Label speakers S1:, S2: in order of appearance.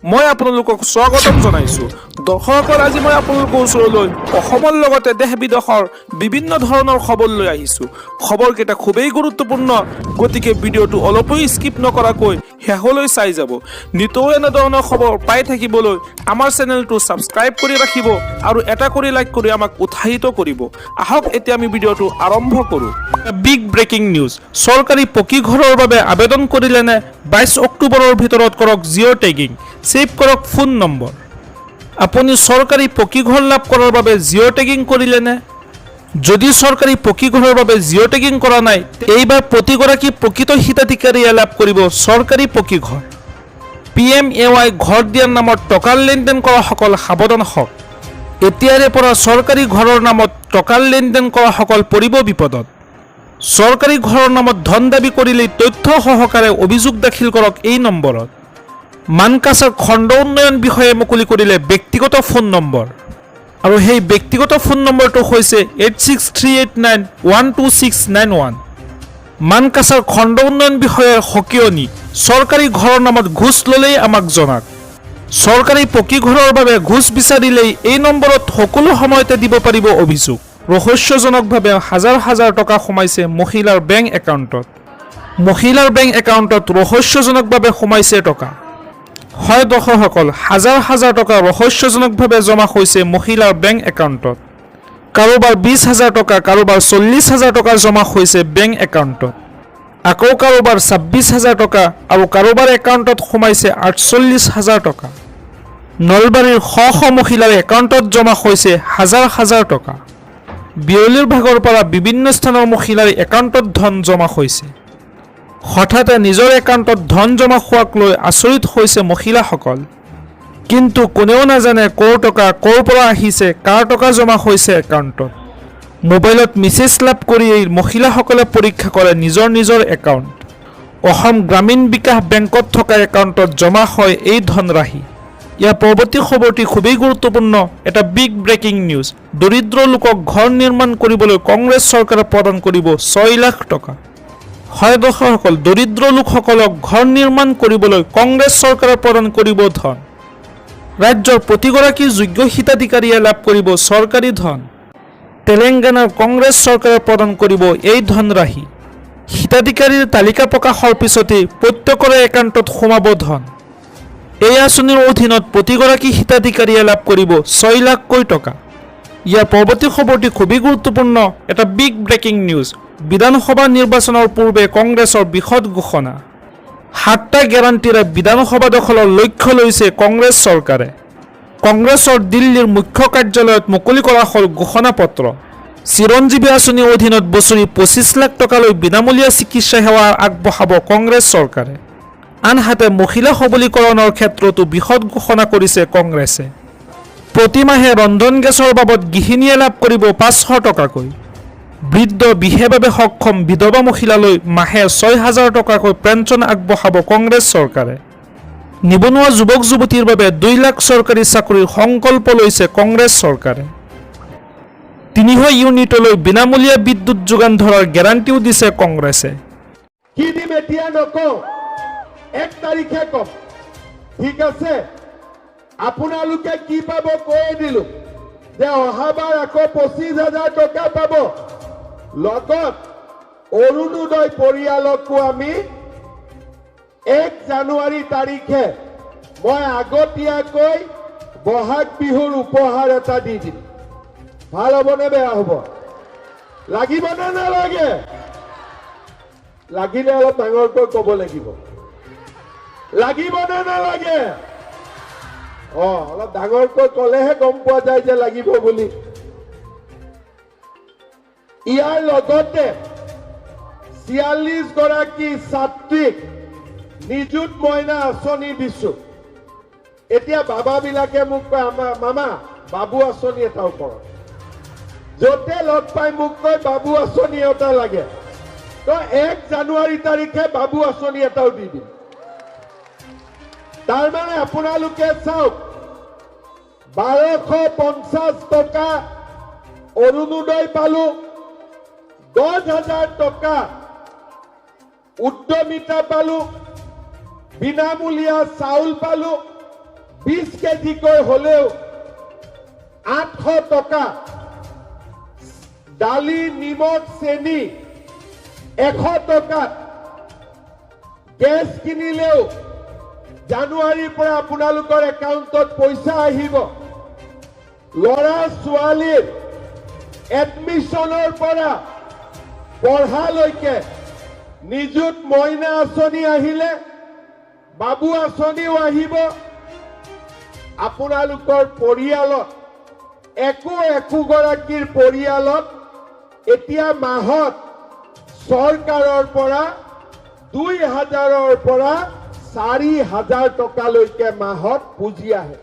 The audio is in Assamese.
S1: মই আপোনালোকক স্বাগতম জনাইছো। দৰ্শকসকল, আজি মই আপোনালোকৰ ওচৰলৈ অসমৰ লগতে দেশ বিদেশৰ বিভিন্ন ধৰণৰ খবৰ লৈ আহিছো। খবৰকেইটা খুবেই গুৰুত্বপূৰ্ণ, গতিকে ভিডিঅ'টো অলপো স্কিপ নকৰাকৈ শেষলৈ চাই যাব। নিতৌ এনেধৰণৰ খবৰ পাই থাকিবলৈ আমাৰ চেনেলটো ছাবস্ক্ৰাইব কৰি ৰাখিব আৰু এটা কৰি লাইক কৰি আমাক উৎসাহিত কৰিব। আহক এতিয়া আমি ভিডিঅ'টো আৰম্ভ কৰোঁ। Big breaking news. চৰকাৰী পকী ঘৰৰ বাবে আবেদন কৰিলেনে 22 অক্টোবৰৰ ভিতৰত কৰক জিঅ' টেগিং। ছেভ কৰক ফোন নম্বৰ। আপুনি চৰকাৰী পকী ঘৰ লাভ কৰাৰ বাবে জিঅ' টেগিং কৰিলেনে? যদি চৰকাৰী পকী ঘৰৰ বাবে জিঅ' টেগিং কৰা নাই, এইবাৰ প্ৰতিগৰাকী প্ৰকৃত হিতাধিকাৰীয়ে লাভ কৰিব চৰকাৰী পকী ঘৰ। PMAY ঘৰ দিয়াৰ নামত টকাৰ লেনদেন কৰাসকল সাৱধান হওক। এতিয়াৰে পৰা চৰকাৰী ঘৰৰ নামত টকাৰ লেনদেন কৰাসকল পৰিব বিপদত। চৰকাৰী ঘৰৰ নামত ধন দাবী কৰিলেই তথ্য সহকাৰে অভিযোগ দাখিল কৰক এই নম্বৰত। মানকাছাৰ খণ্ড উন্নয়ন বিষয়ে মুকলি কৰিলে ব্যক্তিগত ফোন নম্বৰ, আৰু সেই ব্যক্তিগত ফোন নম্বৰটো হৈছে 8638912691। মানকাছাৰ খণ্ড উন্নয়ন বিষয়ৰ সকিয়নি, চৰকাৰী ঘৰৰ নামত ঘোচ ল'লেই আমাক জনাক। চৰকাৰী পকী ঘৰৰ বাবে ঘোচ বিচাৰিলেই এই নম্বৰত সকলো সময়তে দিব পাৰিব অভিযোগ। ৰহস্যজনকভাৱে হাজাৰ হাজাৰ টকা সোমাইছে মহিলাৰ বেংক একাউণ্টত। মহিলাৰ বেংক একাউণ্টত ৰহস্যজনকভাৱে সোমাইছে টকা। হয় দৰ্শকসকল, হাজাৰ হাজাৰ টকা ৰহস্যজনকভাৱে জমা হৈছে মহিলাৰ বেংক একাউণ্টত। কাৰোবাৰ 20,000 টকা, কাৰোবাৰ 40,000 টকা জমা হৈছে বেংক একাউণ্টত। আকৌ কাৰোবাৰ 26,000 টকা আৰু কাৰোবাৰ একাউণ্টত সোমাইছে 48,000 টকা। নলবাৰীৰ শ শ মহিলাৰ একাউণ্টত জমা হৈছে হাজাৰ হাজাৰ টকা। বিয়লিৰ ভাগৰ পৰা বিভিন্ন স্থানৰ মহিলাৰ একাউণ্টত ধন জমা হৈছে। হঠাতে নিজৰ একাউণ্টত ধন জমা হোৱাক লৈ আচৰিত হৈছে মহিলাসকল। কিন্তু কোনেও নাজানে ক'ৰ টকা ক'ৰ পৰা আহিছে, কাৰ টকা জমা হৈছে একাউণ্টত। মোবাইলত মেছেজ লাভ কৰিয়েই মহিলাসকলে পৰীক্ষা কৰে নিজৰ নিজৰ একাউণ্ট। অসম গ্ৰামীণ বিকাশ বেংকত থকা একাউণ্টত জমা হয় এই ধনৰাশি। ইয়াৰ পৰৱৰ্তী খবৰটি খুবেই গুৰুত্বপূৰ্ণ, এটা বিগ ব্ৰেকিং নিউজ। দৰিদ্ৰ লোকক ঘৰ নিৰ্মাণ কৰিবলৈ কংগ্ৰেছ চৰকাৰে প্ৰদান কৰিব 6 লাখ টকা। হয় দৰ্শকসকল, দৰিদ্ৰ লোকসকলক ঘৰ নিৰ্মাণ কৰিবলৈ কংগ্ৰেছ চৰকাৰে প্ৰদান কৰিব ধন। ৰাজ্যৰ প্ৰতিগৰাকী যোগ্য হিতাধিকাৰীয়ে লাভ কৰিব চৰকাৰী ধন। তেলেংগানাৰ কংগ্ৰেছ চৰকাৰে প্ৰদান কৰিব এই ধনৰাশি। হিতাধিকাৰীৰ তালিকা প্ৰকাশৰ পিছতেই প্ৰত্যেকৰে একাউণ্টত সোমাব ধন। এই আঁচনিৰ অধীনত প্ৰতিগৰাকী হিতাধিকাৰীয়ে লাভ কৰিব 6 লাখকৈ টকা। ইয়াৰ পৰৱৰ্তী খবৰটি খুবেই গুৰুত্বপূৰ্ণ, এটা বিগ ব্ৰেকিং নিউজ। বিধানসভা নিৰ্বাচনৰ পূৰ্বে কংগ্ৰেছৰ বৃহৎ ঘোষণা। 7টা গেৰাণ্টিৰে বিধানসভা দখলৰ লক্ষ্য লৈছে কংগ্ৰেছ চৰকাৰে। কংগ্ৰেছৰ দিল্লীৰ মুখ্য কাৰ্যালয়ত মুকলি কৰা হ'ল ঘোষণাপত্ৰ। চিৰঞ্জীৱী আঁচনিৰ অধীনত বছৰি 25 লাখ টকালৈ বিনামূলীয়া চিকিৎসা সেৱা আগবঢ়াব কংগ্ৰেছ চৰকাৰে। আনহাতে মহিলা সবলীকৰণৰ ক্ষেত্ৰতো বৃহৎ ঘোষণা কৰিছে কংগ্ৰেছে। প্ৰতিমাহে ৰন্ধন গেছৰ বাবদ গৃহিণীয়ে লাভ কৰিব 500 টকাকৈ। বৃদ্ধ বিশেষভাৱে সক্ষম বিধৱা মহিলালৈ মাহে 6,000 টকাকৈ পেঞ্চন আগবঢ়াব কংগ্ৰেছ চৰকাৰে। নিবনুৱা যুৱক যুৱতীৰ বাবে 2 লাখ চৰকাৰী চাকৰিৰ সংকল্প লৈছে কংগ্ৰেছ চৰকাৰে। 300 ইউনিটলৈ বিনামূলীয়া বিদ্যুৎ যোগান ধৰাৰ গেৰাণ্টিও দিছে কংগ্ৰেছে।
S2: কি দিম এতিয়া নকওঁ, 1 তাৰিখে কম, ঠিক আছে? আপোনালোকে কি পাব কৈ দিলো যে অহাবাৰ আকৌ 25,000 টকা পাব। লগত অৰুণোদয় পৰিয়ালকো আমি 1 জানুৱাৰী তাৰিখে মই আগতীয়াকৈ বহাগ বিহুৰ উপহাৰ এটা দি দিম। ভাল হ'বনে বেয়া হ'ব? লাগিবনে নালাগে? লাগিলে অলপ ডাঙৰকৈ ক'ব লাগিব। লাগিবনে নালাগে? অলপ ডাঙৰকৈ ক'লেহে গম পোৱা যায় যে লাগিব বুলি। ইয়াৰ লগতে 46 গৰাকী ছাত্ৰীক নিযুত মইনা আঁচনি দিছো। এতিয়া বাবাবিলাকে মোক কয়, মামা বাবু আঁচনি এটাও কৰক। য'তে লগ পাই মোক কয় বাবু আঁচনি এটা লাগে, তো 1 জানুৱাৰী তাৰিখে বাবু আঁচনি এটাও দি দিম। তাৰমানে আপোনালোকে চাওক, 1250 টকা অৰুণোদয় পালো, 10,000 টকা উদ্যমিতা পালো, বিনামূলীয়া চাউল পালো, 20 কেজিকৈ হলেও 800 টকা, দালি নিমখ চেনি 100 টকাত গেছ কিনিলেও জানুৱাৰীৰ পৰা আপোনালোকৰ একাউণ্টত পইচা আহিব। ল'ৰা ছোৱালীৰ এডমিশ্যনৰ পৰা পঢ়ালৈকে নিযুত মইনা আঁচনি আহিলে, বাবু আঁচনিও আহিব। আপোনালোকৰ পৰিয়ালত একোগৰাকীৰ পৰিয়ালত এতিয়া মাহত চৰকাৰৰ পৰা 2000ৰ পৰা 4000 টকালৈকে মাহত পুঁজি আহে।